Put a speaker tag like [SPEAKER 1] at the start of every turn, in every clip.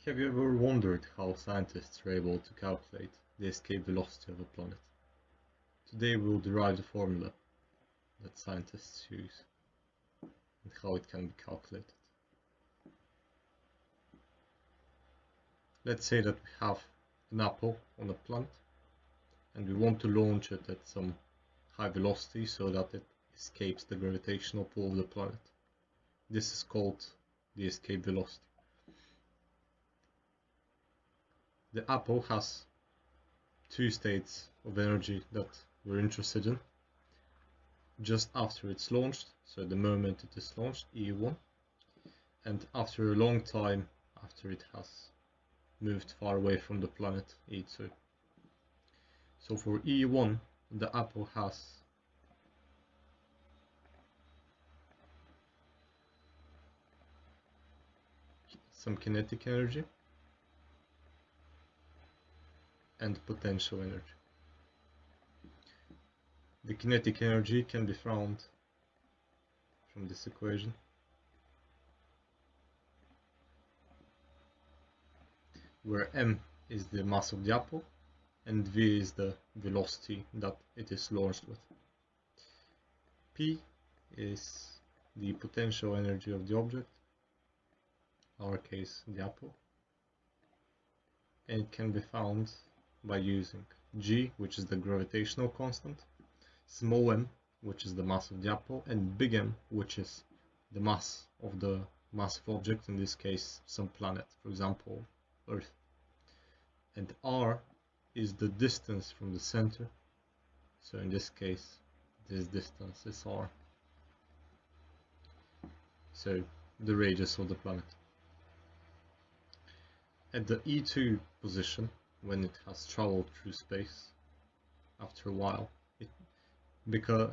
[SPEAKER 1] Have you ever wondered how scientists are able to calculate the escape velocity of a planet? Today we will derive the formula that scientists use and how it can be calculated. Let's say that we have an apple on a planet and we want to launch it at some high velocity so that it escapes the gravitational pull of the planet. This is called the escape velocity. The apple has two states of energy that we're interested in. Just after it's launched, so the moment it is launched, E1, and after a long time after it has moved far away from the planet, E2. So for E1, the apple has some kinetic energy and potential energy. The kinetic energy can be found from this equation, where m is the mass of the apple and v is the velocity that it is launched with. P is the potential energy of the object, in our case the apple, and it can be found by using g, which is the gravitational constant, small m, which is the mass of the apple, and big M, which is the mass of the massive object, in this case some planet, for example Earth. And r is the distance from the center, so in this case this distance is r, so the radius of the planet. At the E2 position, when it has traveled through space after a while, because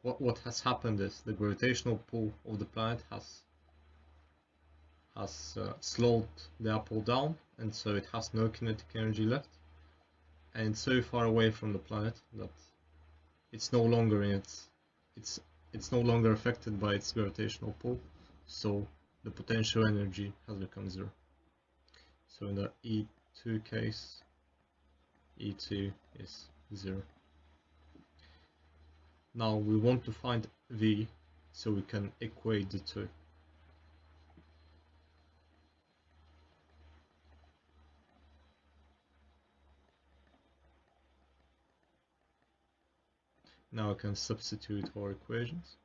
[SPEAKER 1] what has happened is the gravitational pull of the planet has slowed the apple down, and so it has no kinetic energy left, and it's so far away from the planet that it's no longer it's no longer affected by its gravitational pull, so the potential energy has become zero. So in the E2 case, E2 is 0. Now we want to find V, so we can equate the two. Now I can substitute our equations.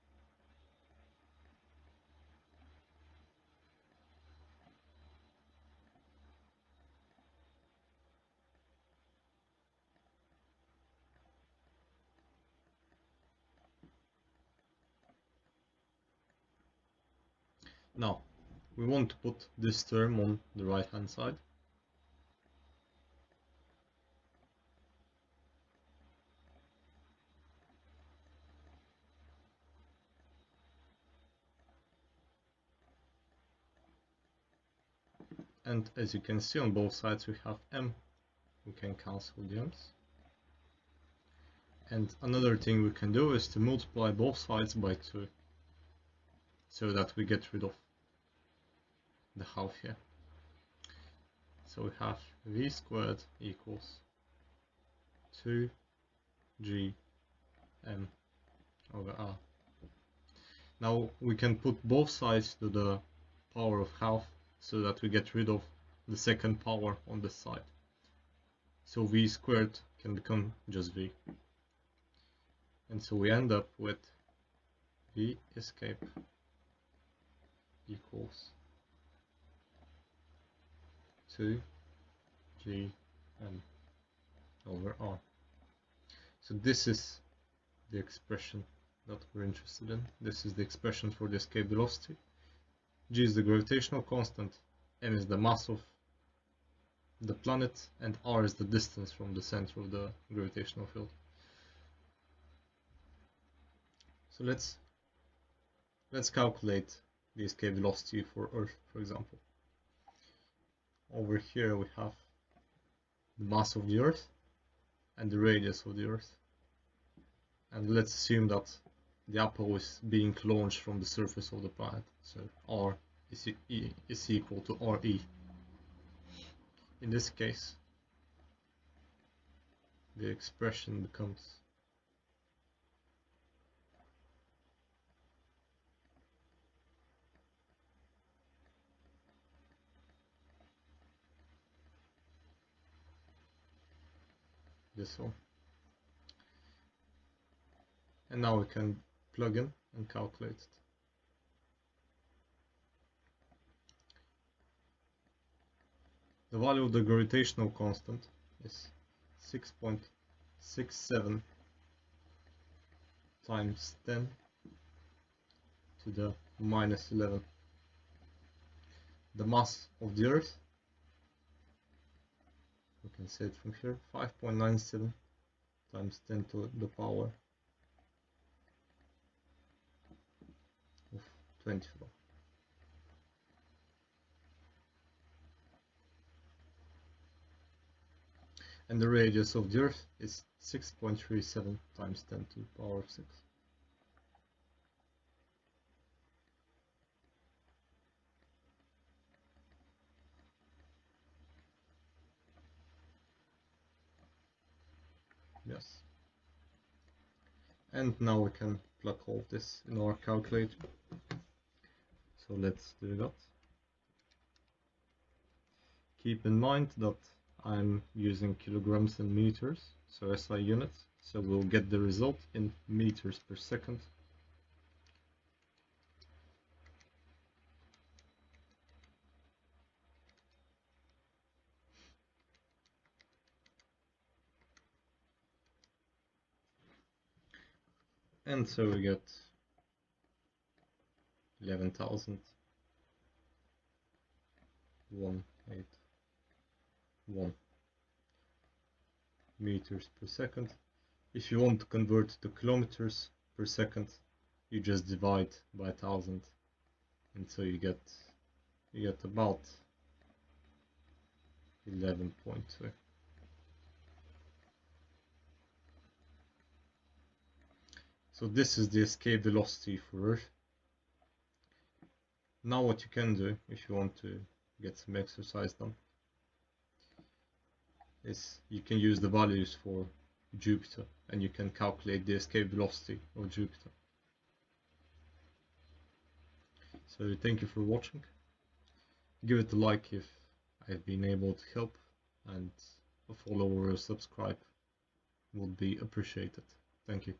[SPEAKER 1] Now, we want to put this term on the right hand side. And as you can see, on both sides we have m. We can cancel the m's. And another thing we can do is to multiply both sides by 2, so that we get rid of the half here. So we have v squared equals 2gm over r. Now we can put both sides to the power of half, so that we get rid of the second power on this side. So v squared can become just v. And so we end up with v escape equals 2gm over r. So this is the expression that we're interested in. This is the expression for the escape velocity. G is the gravitational constant, m is the mass of the planet, and r is the distance from the center of the gravitational field. So let's calculate the escape velocity for Earth, for example. Over here we have the mass of the Earth and the radius of the Earth, and let's assume that the apple is being launched from the surface of the planet, so r is equal to re. in this case the expression becomes this one. And now we can plug in and calculate it. The value of the gravitational constant is 6.67 times 10 to the minus 11. The mass of the Earth, we can say it from here, 5.97 times 10 to the power of 24. And the radius of the Earth is 6.37 times 10 to the power of 6. Yes. And now we can plug all this in our calculator. So let's do that. Keep in mind that I'm using kilograms and meters, so SI units, so we'll get the result in meters per second. And so we get 11,181 meters per second. If you want to convert to kilometers per second, you just divide by 1000, and so you get about 11.2. So this is the escape velocity for Earth. Now what you can do, if you want to get some exercise done, is you can use the values for Jupiter, and you can calculate the escape velocity of Jupiter. So thank you for watching. Give it a like if I've been able to help, and a follow or a subscribe would be appreciated. Thank you.